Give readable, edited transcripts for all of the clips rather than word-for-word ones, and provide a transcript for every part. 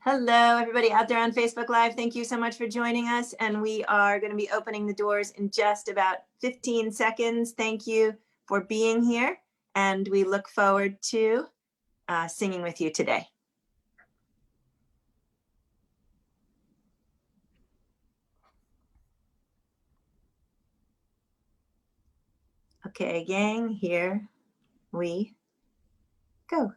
Hello, everybody out there on Facebook Live. Thank you so much for joining us. And we are going to be opening the doors in just about 15 seconds. Thank you for being here. And we look forward to singing with you today. Okay, gang, here we go.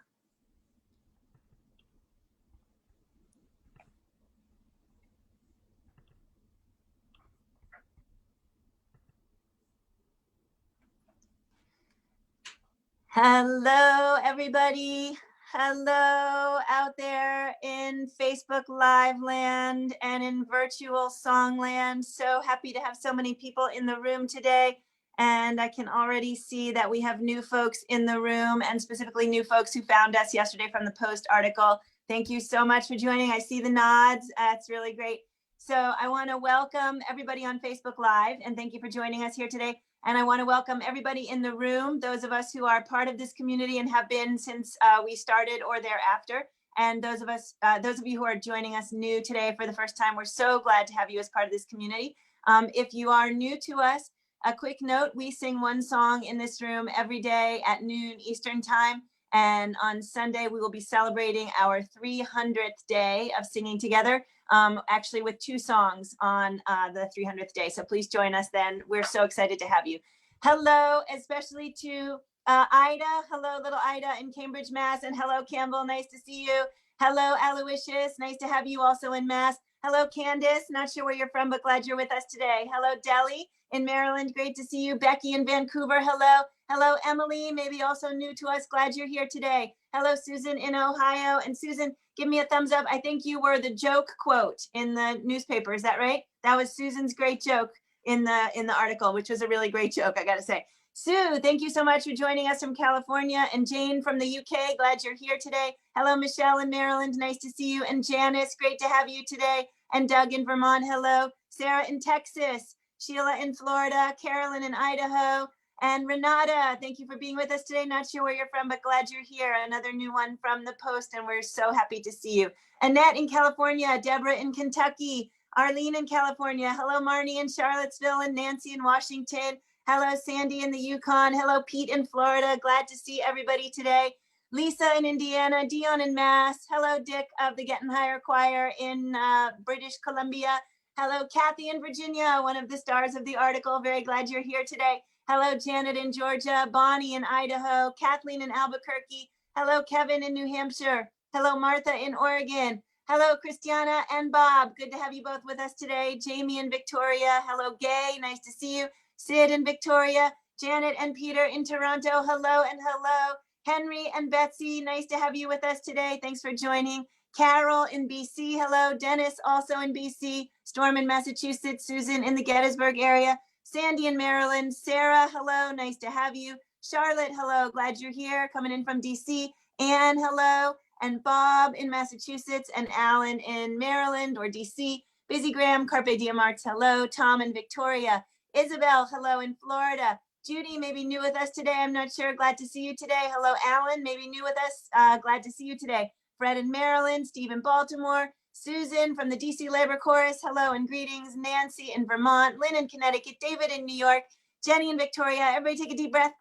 Hello, everybody. Hello out there in Facebook Live land and in virtual song land. So happy to have so many people in the room today. And I can already see that we have new folks in the room, and specifically new folks who found us yesterday from the Post article. Thank you so much for joining. I see the nods. That's really great. So I want to welcome everybody on Facebook Live, and thank you for joining us here today. And I want to welcome everybody in the room, those of us who are part of this community and have been since we started or thereafter. And those of you who are joining us new today for the first time, we're so glad to have you as part of this community. If you are new to us, a quick note, we sing one song in this room every day at noon Eastern time. And on Sunday, we will be celebrating our 300th day of singing together, actually with 2 songs on the 300th day. So please join us then. We're so excited to have you. Hello, especially to Ida. Hello, little Ida in Cambridge, Mass. And hello, Campbell. Nice to see you. Hello, Aloysius. Nice to have you also in Mass. Hello, Candace. Not sure where you're from, but glad you're with us today. Hello, Deli in Maryland. Great to see you. Becky in Vancouver. Hello. Hello, Emily, maybe also new to us. Glad you're here today. Hello, Susan in Ohio. And Susan, give me a thumbs up. I think you were the joke quote in the newspaper. Is that right? That was Susan's great joke in the article, which was a really great joke, I got to say. Sue, thank you so much for joining us from California. And Jane from the UK, glad you're here today. Hello, Michelle in Maryland. Nice to see you. And Janice, great to have you today. And Doug in Vermont, hello. Sarah in Texas. Sheila in Florida. Carolyn in Idaho. And Renata, thank you for being with us today. Not sure where you're from, but glad you're here. Another new one from the Post, and we're so happy to see you. Annette in California, Deborah in Kentucky, Arlene in California. Hello, Marnie in Charlottesville, and Nancy in Washington. Hello, Sandy in the Yukon. Hello, Pete in Florida. Glad to see everybody today. Lisa in Indiana, Dion in Mass. Hello, Dick of the Getting Higher Choir in British Columbia. Hello, Kathy in Virginia, one of the stars of the article. Very glad you're here today. Hello, Janet in Georgia, Bonnie in Idaho, Kathleen in Albuquerque. Hello, Kevin in New Hampshire. Hello, Martha in Oregon. Hello, Christiana and Bob. Good to have you both with us today. Jamie in Victoria. Hello, Gay. Nice to see you. Sid in Victoria. Janet and Peter in Toronto. Hello and hello. Henry and Betsy. Nice to have you with us today. Thanks for joining. Carol in BC. Hello. Dennis also in BC. Storm in Massachusetts. Susan in the Gettysburg area. Sandy in Maryland. Sarah, hello, nice to have you. Charlotte, hello, glad you're here, coming in from DC. Anne, hello, and Bob in Massachusetts, and Alan in Maryland or DC. Busy Graham, Carpe Diem Arts, hello. Tom in Victoria. Isabel, hello, in Florida. Judy, maybe new with us today, I'm not sure, glad to see you today. Hello, Alan, maybe new with us, glad to see you today. Fred in Maryland, Steve in Baltimore. Susan from the DC Labor Chorus, hello and greetings. Nancy in Vermont, Lynn in Connecticut, David in New York, Jenny in Victoria. Everybody take a deep breath.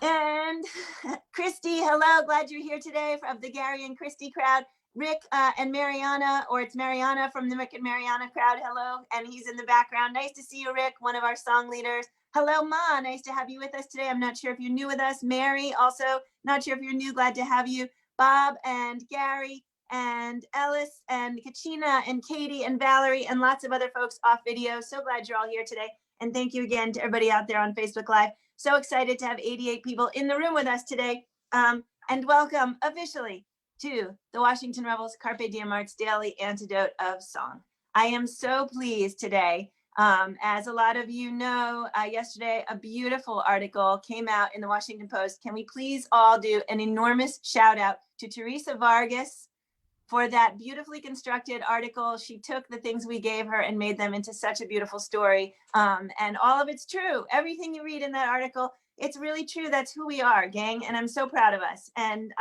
And Christy, hello, glad you're here today of the Gary and Christy crowd. Rick and Mariana, or it's Mariana from the Rick and Mariana crowd, hello, and he's in the background. Nice to see you, Rick, one of our song leaders. Hello, Ma, nice to have you with us today. I'm not sure if you're new with us. Mary, also, not sure if you're new, glad to have you. Bob and Gary, and Ellis and Kachina and Katie and Valerie and lots of other folks off video. So glad you're all here today. And thank you again to everybody out there on Facebook Live. So excited to have 88 people in the room with us today. And welcome officially to the Washington Revels Carpe Diem Arts Daily Antidote of Song. I am so pleased today. As a lot of you know, yesterday a beautiful article came out in the Washington Post. Can we please all do an enormous shout out to Teresa Vargas for that beautifully constructed article. She took the things we gave her and made them into such a beautiful story. And all of it's true. Everything you read in that article, it's really true. That's who we are, gang. And I'm so proud of us. And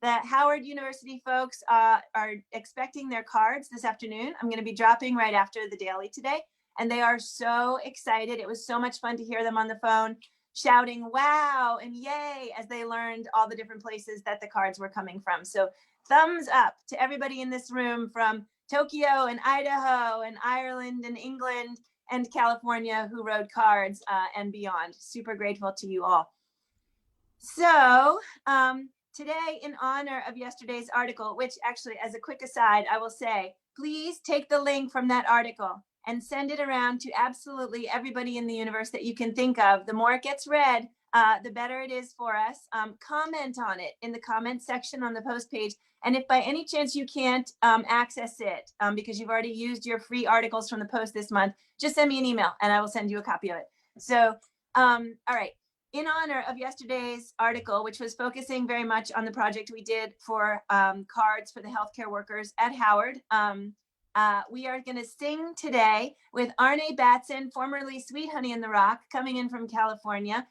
The Howard University folks are expecting their cards this afternoon. I'm going to be dropping right after the daily today, and they are so excited. It was so much fun to hear them on the phone shouting wow and yay as they learned all the different places that the cards were coming from. So thumbs up to everybody in this room from Tokyo and Idaho and Ireland and England and California who wrote cards and beyond. Super grateful to you all. So today, in honor of yesterday's article, which actually, as a quick aside, I will say, please take the link from that article and send it around to absolutely everybody in the universe that you can think of. The more it gets read, the better it is for us. Comment on it in the comment section on the post page. And if by any chance you can't access it because you've already used your free articles from the post this month, just send me an email and I will send you a copy of it. So, all right. In honor of yesterday's article, which was focusing very much on the project we did for cards for the healthcare workers at Howard, we are going to sing today with Arnaé Batson, formerly Sweet Honey in the Rock, coming in from California.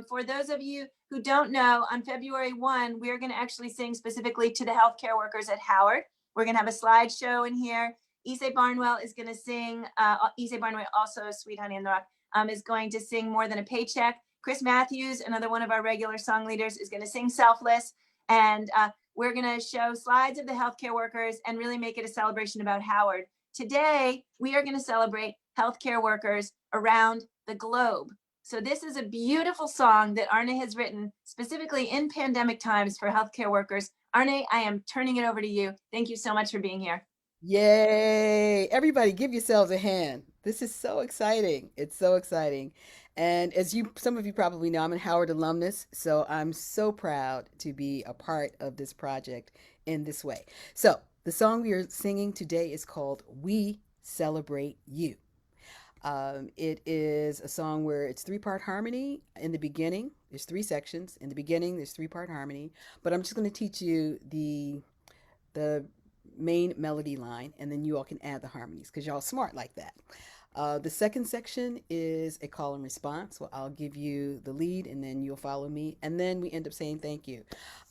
For those of you who don't know, on February 1, we're going to actually sing specifically to the healthcare workers at Howard. We're going to have a slideshow in here. Issei Barnwell is going to sing, Issei Barnwell, also Sweet Honey in the Rock, is going to sing More Than a Paycheck. Chris Matthews, another one of our regular song leaders, is going to sing Selfless. And we're going to show slides of the healthcare workers and really make it a celebration about Howard. Today, we are going to celebrate healthcare workers around the globe. So this is a beautiful song that Arnae has written specifically in pandemic times for healthcare workers. Arnae, I am turning it over to you. Thank you so much for being here. Yay! Everybody give yourselves a hand. This is so exciting. It's so exciting. And as some of you probably know, I'm a Howard alumnus, so I'm so proud to be a part of this project in this way. So, the song we are singing today is called We Celebrate You. It is a song where it's three-part harmony in the beginning. There's three sections. In the beginning, there's three-part harmony. But I'm just going to teach you the main melody line, and then you all can add the harmonies because y'all smart like that. The second section is a call and response. Well, I'll give you the lead and then you'll follow me. And then we end up saying thank you.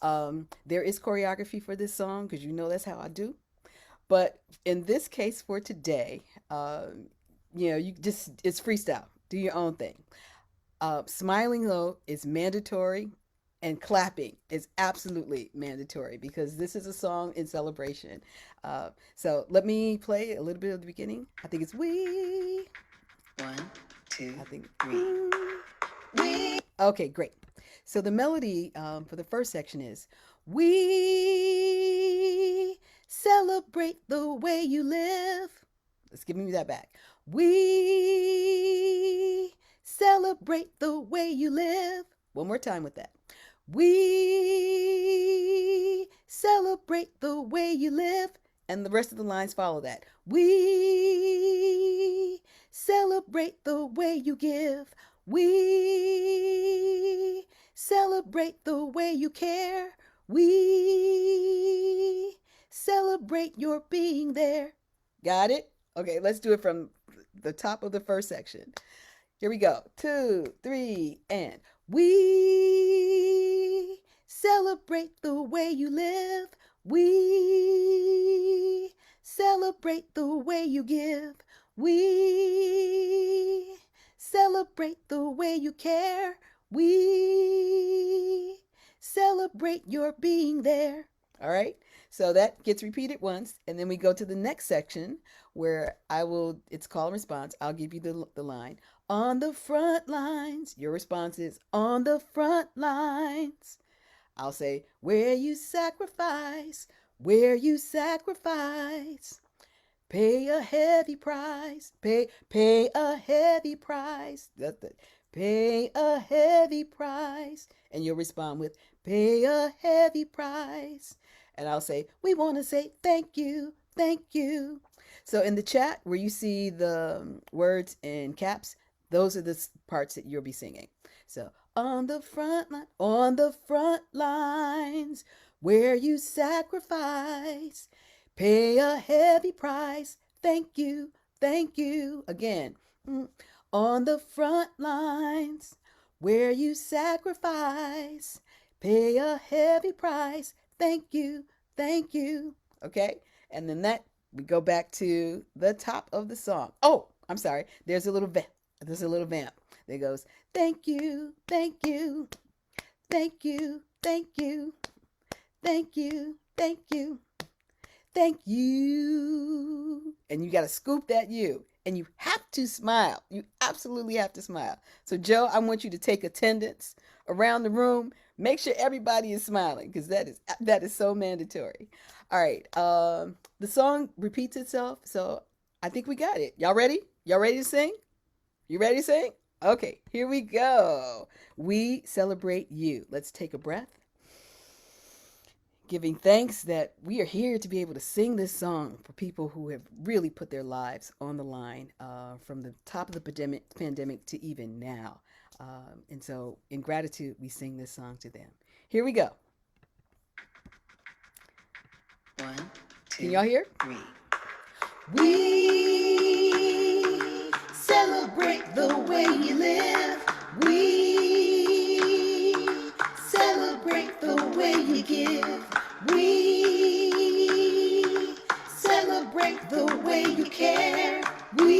There is choreography for this song because you know that's how I do. But in this case for today, it's freestyle. Do your own thing. Smiling though is mandatory, and clapping is absolutely mandatory because this is a song in celebration. So let me play a little bit of the beginning. I think it's we. One, two, I think three. We. Okay, great. So the melody for the first section is we celebrate the way you live. Let's give me that back. We celebrate the way you live. One more time with that. We celebrate the way you live. And the rest of the lines follow that. We celebrate the way you give. We celebrate the way you care. We celebrate your being there. Got it? Okay, let's do it from the top of the first section. Here we go. 2, 3, and we celebrate the way you live. We celebrate the way you give. We celebrate the way you care. We celebrate your being there. All right. So that gets repeated once. And then we go to the next section where it's call and response. I'll give you the line. On the front lines. Your response is on the front lines. I'll say, where you sacrifice, pay a heavy price, pay a heavy price. Pay a heavy price. And you'll respond with, pay a heavy price. And I'll say, we want to say thank you, thank you. So in the chat where you see the words in caps, those are the parts that you'll be singing. So on the front lines, where you sacrifice, pay a heavy price. Thank you, thank you. Again, on the front lines, where you sacrifice, pay a heavy price. thank you, thank you. Okay? And then we go back to the top of the song. Oh, I'm sorry. There's a little vamp. There's a little vamp that goes, thank you, thank you, thank you, thank you, thank you, thank you, thank you. And you got to scoop that you. And you have to smile. You absolutely have to smile. So, Joe, I want you to take attendance around the room. Make sure everybody is smiling because that is so mandatory. All right. The song repeats itself, so I think we got it. Y'all ready? Y'all ready to sing? You ready to sing? Okay, here we go. We celebrate you. Let's take a breath. Giving thanks that we are here to be able to sing this song for people who have really put their lives on the line from the top of the pandemic to even now. And so, in gratitude, we sing this song to them. Here we go. 1, 2, Can y'all hear? 3. We celebrate the way you live. We celebrate the way you give. We celebrate the way you care. We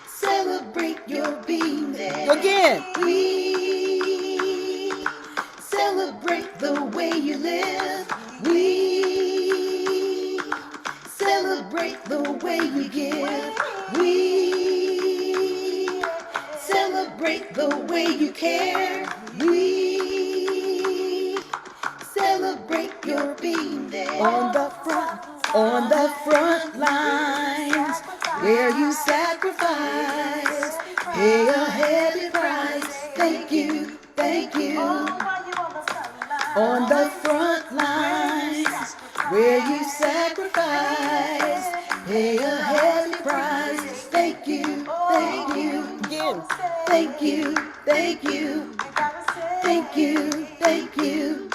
celebrate your being there. Again. We celebrate the way you live. We celebrate the way you give. We celebrate the way you care. We celebrate your being there. On the front lines, where you sacrifice, pay a heavy price. Thank you, thank you. On the front lines, where you sacrifice, pay a heavy price. Thank you, thank you. Again. Thank you, thank you. Thank you, thank you.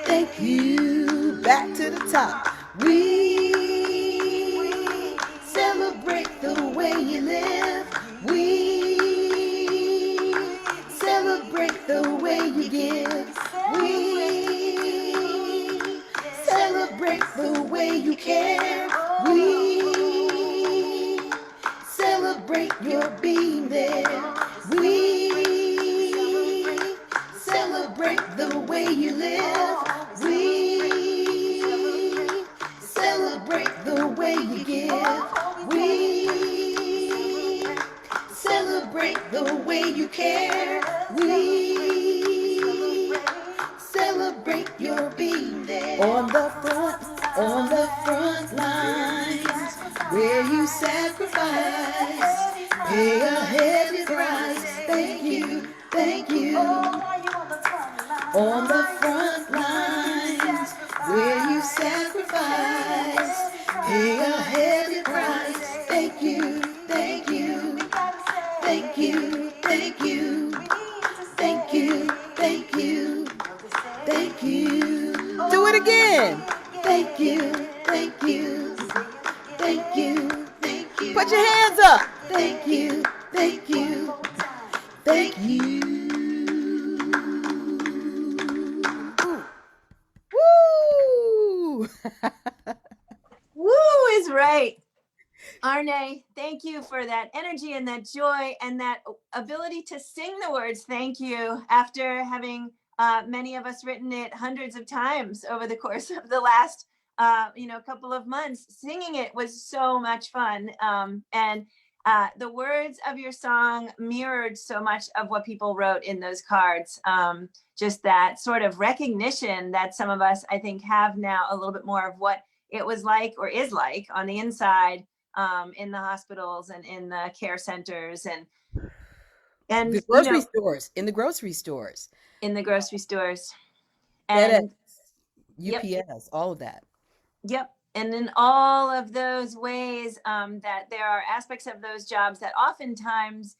Thank you. Back to the top. We celebrate the way you live. We celebrate the way you give. We celebrate the way you care. We celebrate your being there. We celebrate the way you live. We celebrate the way you give. We celebrate the way you care. We celebrate your being there. On the front lines, where you sacrifice, pay a heavy price. Thank you, thank you. On the front lines, where you sacrifice, pay a heavy price. Thank you, thank you. Thank you, thank you. Thank you, thank you. Thank you. Do it again. Thank you, thank you. Thank you, thank you. Put your hands up. Thank you, thank you. Thank you. Woo! Woo is right. Arnae, thank you for that energy and that joy and that ability to sing the words. Thank you. After having many of us written it hundreds of times over the course of the last, couple of months, singing it was so much fun. And the words of your song mirrored so much of what people wrote in those cards. Just that sort of recognition that some of us, I think, have now a little bit more of what it was like or is like on the inside. In the hospitals and in the care centers and the grocery stores, in the grocery stores, and FedEx, yep, UPS, all of that. Yep. And in all of those ways that there are aspects of those jobs that oftentimes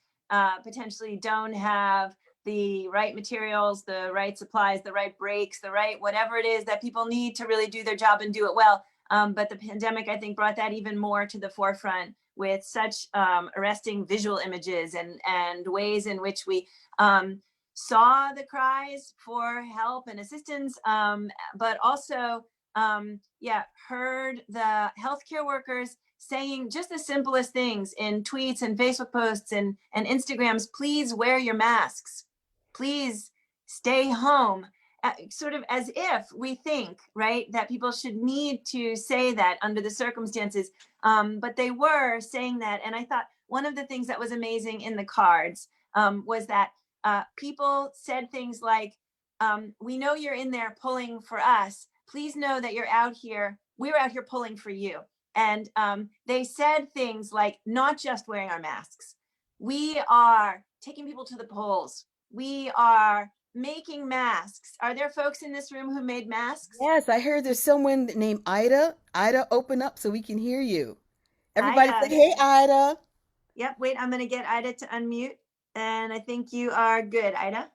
potentially don't have the right materials, the right supplies, the right breaks, the right whatever it is that people need to really do their job and do it well. But the pandemic, I think, brought that even more to the forefront with such arresting visual images and ways in which we saw the cries for help and assistance, but also, yeah, heard the healthcare workers saying just the simplest things in tweets and Facebook posts and Instagrams. Please wear your masks. Please stay home. Sort of as if we think, right, that people should need to say that under the circumstances. But they were saying that. And I thought one of the things that was amazing in the cards was that people said things like, we know you're in there pulling for us. Please know that you're out here. We're out here pulling for you. And they said things like, not just wearing our masks. We are taking people to the polls. We are making masks. Are there folks in this room who made masks? Yes, I heard there's someone named Ida. Ida, open up so we can hear you. Everybody say, hey, Ida. Yep, wait, I'm going to get Ida to unmute. And I think you are good, Ida.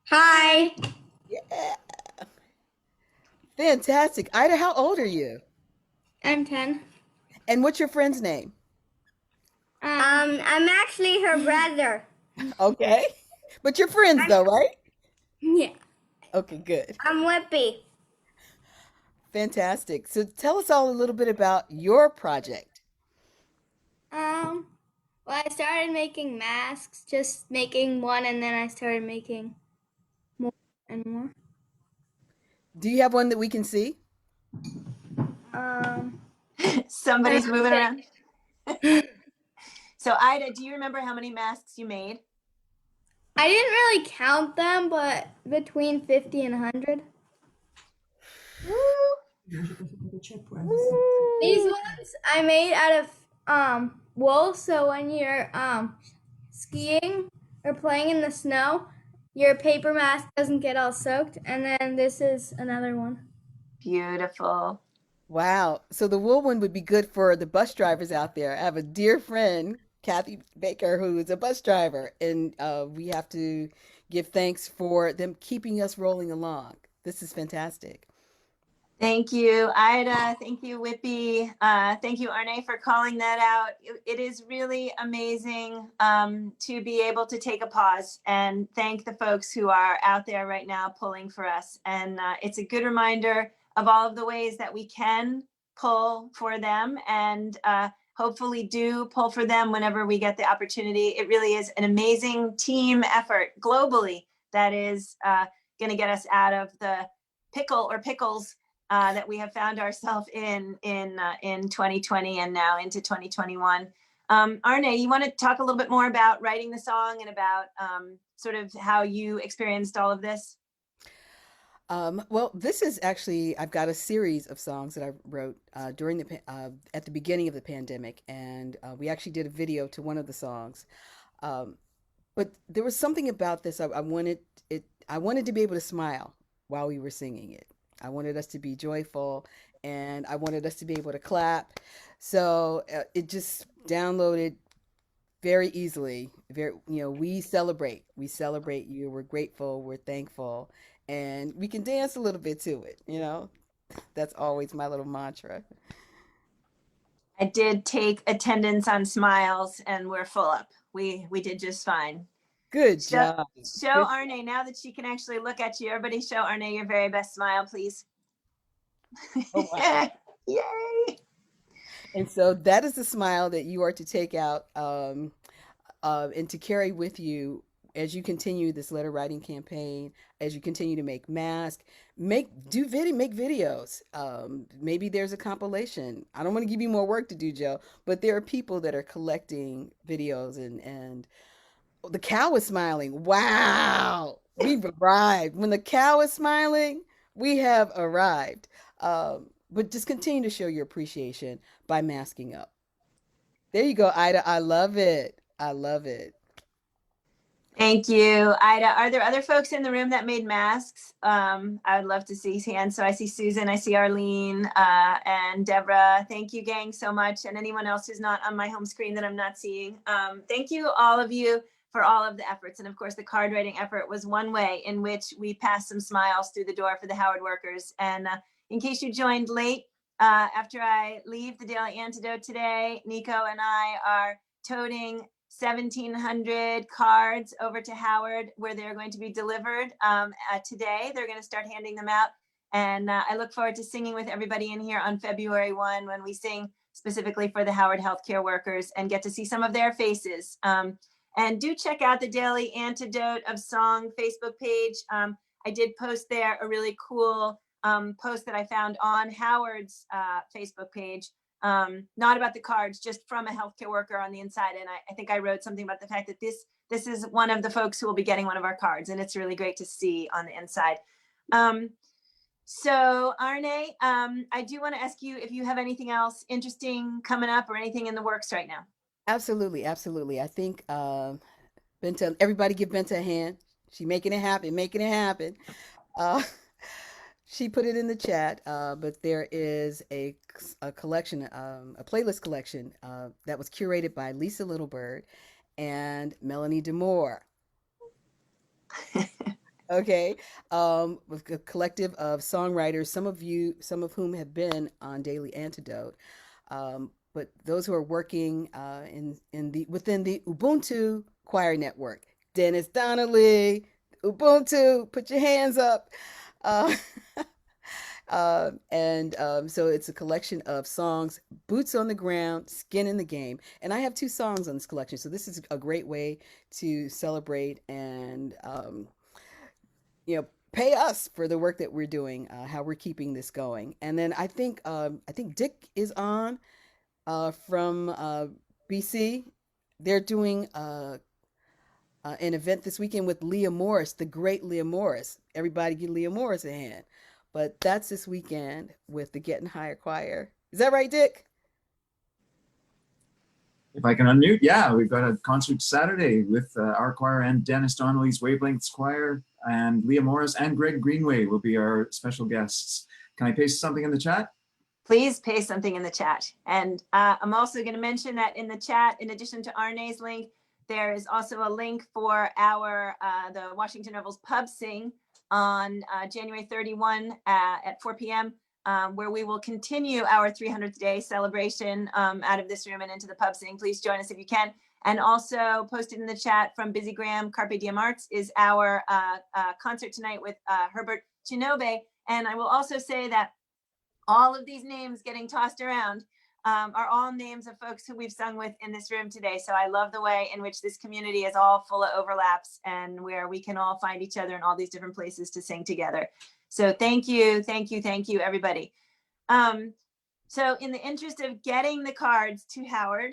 Hi. Yeah. Fantastic. Ida, how old are you? I'm 10. And what's your friend's name? I'm actually her brother. Okay. But you're friends though, right? Yeah. Okay, good. I'm Whippy. Fantastic. So tell us all a little bit about your project. Well, I started making masks, just making one, and then I started making more and more. Do you have one that we can see? Somebody's moving around. So Ida, do you remember how many masks you made? I didn't really count them, but between 50 and 100. These ones I made out of wool, so when you're skiing or playing in the snow, your paper mask doesn't get all soaked. And then this is another one. Beautiful. Wow. So the wool one would be good for the bus drivers out there. I have a dear friend, Kathy Baker, who is a bus driver, and we have to give thanks for them keeping us rolling along. This is fantastic. Thank you, Ida. Thank you, Whippy. Thank you, Arnae, for calling that out. It is really amazing to be able to take a pause and thank the folks who are out there right now pulling for us. And it's a good reminder of all of the ways that we can pull for them and hopefully do pull for them whenever we get the opportunity. It really is an amazing team effort globally that is going to get us out of the pickle or pickles that we have found ourselves in 2020 and now into 2021. Arnae, you want to talk a little bit more about writing the song and about sort of how you experienced all of this? Well, this is actually, I've got a series of songs that I wrote during at the beginning of the pandemic, and we actually did a video to one of the songs. But there was something about this. I wanted to be able to smile while we were singing it. I wanted us to be joyful, and I wanted us to be able to clap. So it just downloaded very easily. We celebrate you. We're grateful. We're thankful, and we can dance a little bit to it. That's always my little mantra. I did take attendance on smiles, and we're full up. We did just fine. Good job. Show Arnae now that she can actually look at you. Everybody show Arnae your very best smile, please. Oh, wow. Yay. And so that is the smile that you are to take out and to carry with you as you continue this letter writing campaign, as you continue to make masks, make videos. Maybe there's a compilation. I don't want to give you more work to do, Joe, but there are people that are collecting videos and the cow is smiling. Wow, we've arrived. When the cow is smiling, we have arrived. But just continue to show your appreciation by masking up. There you go, Ida. I love it. I love it. Thank you, Ida. Are there other folks in the room that made masks? I would love to see hands. So I see Susan, I see Arlene, and Deborah. Thank you, gang, so much. And anyone else who's not on my home screen that I'm not seeing. Thank you, all of you, for all of the efforts. And of course, the card writing effort was one way in which we passed some smiles through the door for the Howard workers. And in case you joined late, after I leave the Daily Antidote today, Nico and I are toting 1,700 cards over to Howard, where they're going to be delivered today. They're going to start handing them out. And I look forward to singing with everybody in here on February 1 when we sing specifically for the Howard healthcare workers and get to see some of their faces. And do check out the Daily Antidote of Song Facebook page. I did post there a really cool post that I found on Howard's Facebook page. Not about the cards, just from a healthcare worker on the inside. And I think I wrote something about the fact that this is one of the folks who will be getting one of our cards, and it's really great to see on the inside. So Arnae, I do want to ask you if you have anything else interesting coming up or anything in the works right now. Absolutely, absolutely. I think Benta, everybody give Benta a hand. She making it happen, making it happen. She put it in the chat, but there is a collection, a playlist collection that was curated by Lisa Littlebird and Melanie Demore. Okay, with a collective of songwriters, some of whom have been on Daily Antidote, but those who are working within the Ubuntu Choir Network. Dennis Donnelly, Ubuntu, put your hands up. So it's a collection of songs, boots on the ground, skin in the game. And I have 2 songs on this collection. So this is a great way to celebrate and, pay us for the work that we're doing, how we're keeping this going. And then I think Dick is on from BC. They're doing an event this weekend with Leah Morris, the great Leah Morris. Everybody give Leah Morris a hand. But that's this weekend with the Getting Higher Choir. Is that right, Dick? If I can unmute, yeah, we've got a concert Saturday with our choir and Dennis Donnelly's Wavelengths Choir, and Leah Morris and Greg Greenway will be our special guests. Can I paste something in the chat? Please paste something in the chat. And I'm also going to mention that in the chat, in addition to Arnae's link, there is also a link for our the Washington Revels Pub Sing on January 31 at 4 p.m. Where we will continue our 300th day celebration out of this room and into the pub sing. Please join us if you can. And also posted in the chat from Busy Graham, Carpe Diem Arts is our concert tonight with Herbert Chinobe. And I will also say that all of these names getting tossed around are all names of folks who we've sung with in this room today. So I love the way in which this community is all full of overlaps and where we can all find each other in all these different places to sing together. So thank you, everybody. So in the interest of getting the cards to Howard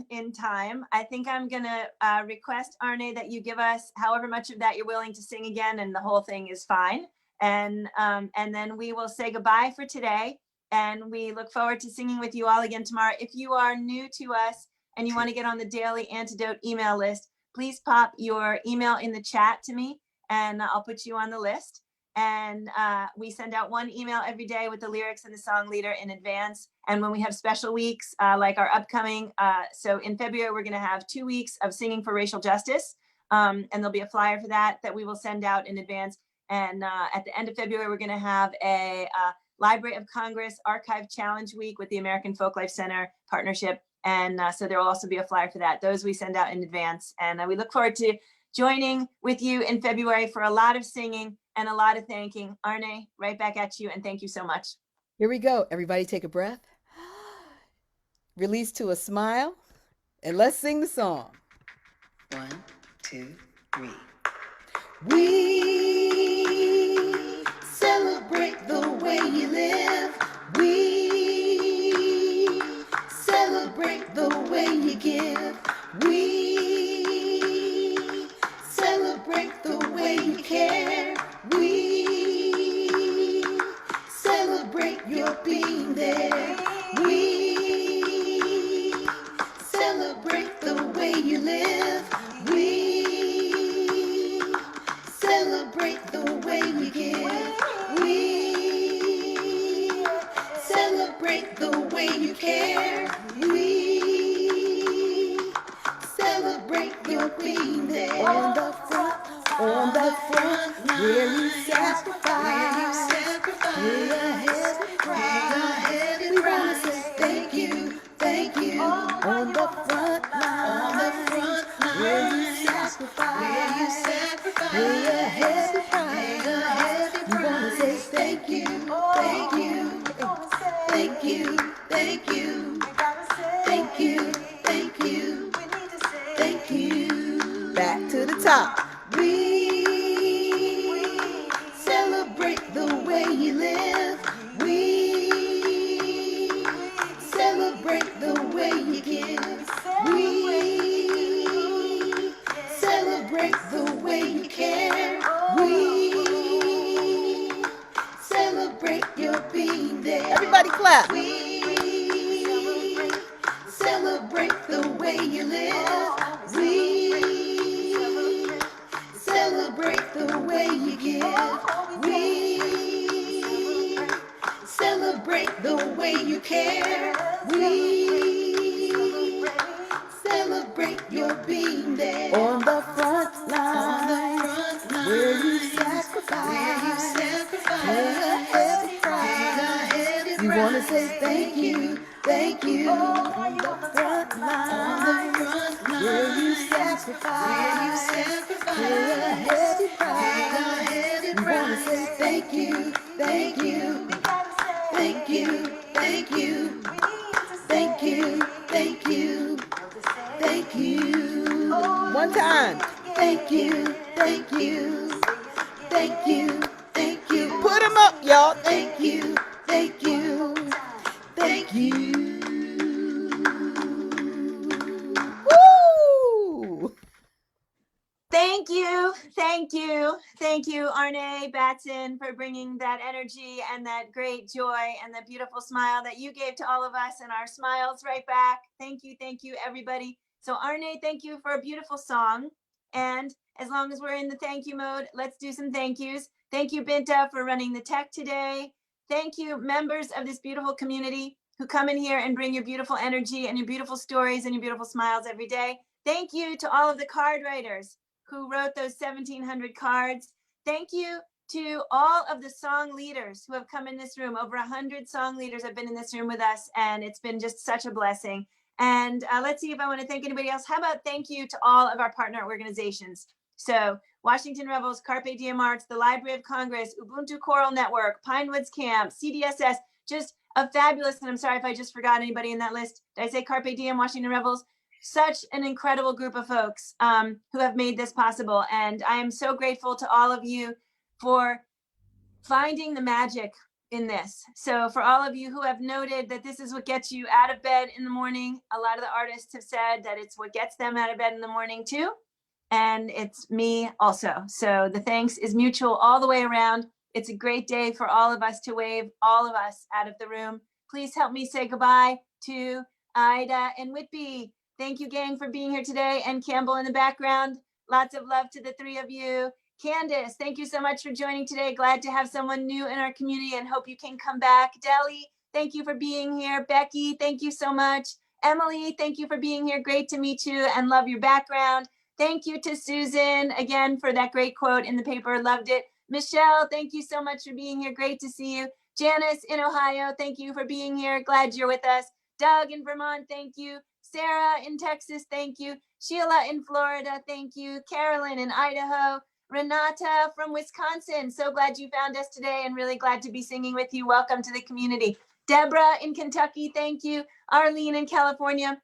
in time, I think I'm gonna request, Arnae, that you give us however much of that you're willing to sing again, and the whole thing is fine. And then we will say goodbye for today. And we look forward to singing with you all again tomorrow. If you are new to us and you want to get on the Daily Antidote email list, please pop your email in the chat to me and I'll put you on the list. And we send out one email every day with the lyrics and the song leader in advance. And when we have special weeks, like our upcoming, so in February, we're going to have 2 weeks of singing for racial justice. And there'll be a flyer for that we will send out in advance. And at the end of February, we're going to have a Library of Congress Archive Challenge Week with the American Folklife Center partnership. And so there will also be a flyer for that. Those we send out in advance. And we look forward to joining with you in February for a lot of singing and a lot of thanking. Arnae, right back at you. And thank you so much. Here we go. Everybody take a breath. Release to a smile. And let's sing the song. 1, 2, 3. We celebrate the way you live. We celebrate the way you give. We celebrate the way you care. We celebrate your being there. We celebrate the way you live. We celebrate the way you give. We celebrate the way you care. We celebrate your being there. On the front line, where you sacrifice. Pay ahead, we wanna say thank you. On the front line, you live. We celebrate the way you give. We celebrate the way you care. We celebrate your being there. Everybody clap. We celebrate the way you live. We celebrate the way you give. We celebrate the way you care. We celebrate your being there. On the front line, where you sacrifice, pay a heavy price. You want to say thank you, thank you. On the front line, where you sacrifice, pay a heavy price. You want to say thank you, thank you, thank you, thank you, thank you, thank you, thank you. One time. Thank you, thank you, thank you, thank you. Put them up, y'all. Thank you, thank you, thank you. Woo! Thank you, thank you, thank you, Arnae Batson, for bringing that energy and that great joy and that beautiful smile that you gave to all of us, and our smiles right back. Thank you, everybody. So Arnae, thank you for a beautiful song. And as long as we're in the thank you mode, let's do some thank yous. Thank you, Binta, for running the tech today. Thank you, members of this beautiful community who come in here and bring your beautiful energy and your beautiful stories and your beautiful smiles every day. Thank you to all of the card writers who wrote those 1,700 cards. Thank you to all of the song leaders who have come in this room. Over 100 song leaders have been in this room with us, and it's been just such a blessing. And let's see if I want to thank anybody else. How about thank you to all of our partner organizations? So Washington Revels, Carpe Diem Arts, the Library of Congress, Ubuntu Choral Network, Pinewoods Camp, CDSS, just a fabulous, and I'm sorry if I just forgot anybody in that list. Did I say Carpe Diem, Washington Revels? Such an incredible group of folks who have made this possible. And I am so grateful to all of you for finding the magic in this. So for all of you who have noted that this is what gets you out of bed in the morning, a lot of the artists have said that it's what gets them out of bed in the morning too. And it's me also. So the thanks is mutual all the way around. It's a great day for all of us to wave all of us out of the room. Please help me say goodbye to Ida and Whitby. Thank you, gang, for being here today. And Campbell in the background. Lots of love to the three of you. Candace, thank you so much for joining today. Glad to have someone new in our community and hope you can come back. Deli, thank you for being here. Becky, thank you so much. Emily, thank you for being here. Great to meet you and love your background. Thank you to Susan again for that great quote in the paper. Loved it. Michelle, thank you so much for being here. Great to see you. Janice in Ohio, thank you for being here. Glad you're with us. Doug in Vermont, thank you. Sarah in Texas, thank you. Sheila in Florida, thank you. Carolyn in Idaho. Renata from Wisconsin, so glad you found us today and really glad to be singing with you. Welcome to the community. Deborah in Kentucky, thank you. Arlene in California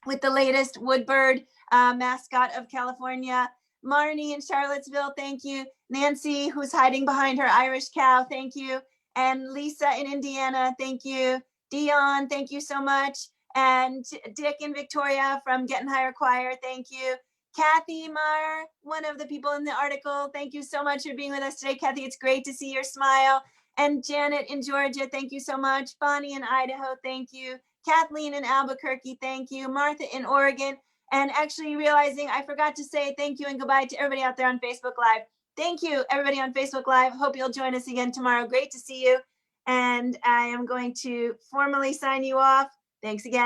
with the latest Woodbird mascot of California. Marnie in Charlottesville, thank you. Nancy, who's hiding behind her Irish cow, thank you. And Lisa in Indiana, thank you. Dion, thank you so much. And Dick in Victoria from Getting Higher Choir, thank you. Kathy Marr, one of the people in the article, thank you so much for being with us today. Kathy, it's great to see your smile. And Janet in Georgia, thank you so much. Bonnie in Idaho, thank you. Kathleen in Albuquerque, thank you. Martha in Oregon. And actually realizing I forgot to say thank you and goodbye to everybody out there on Facebook Live. Thank you, everybody on Facebook Live. Hope you'll join us again tomorrow. Great to see you. And I am going to formally sign you off. Thanks again.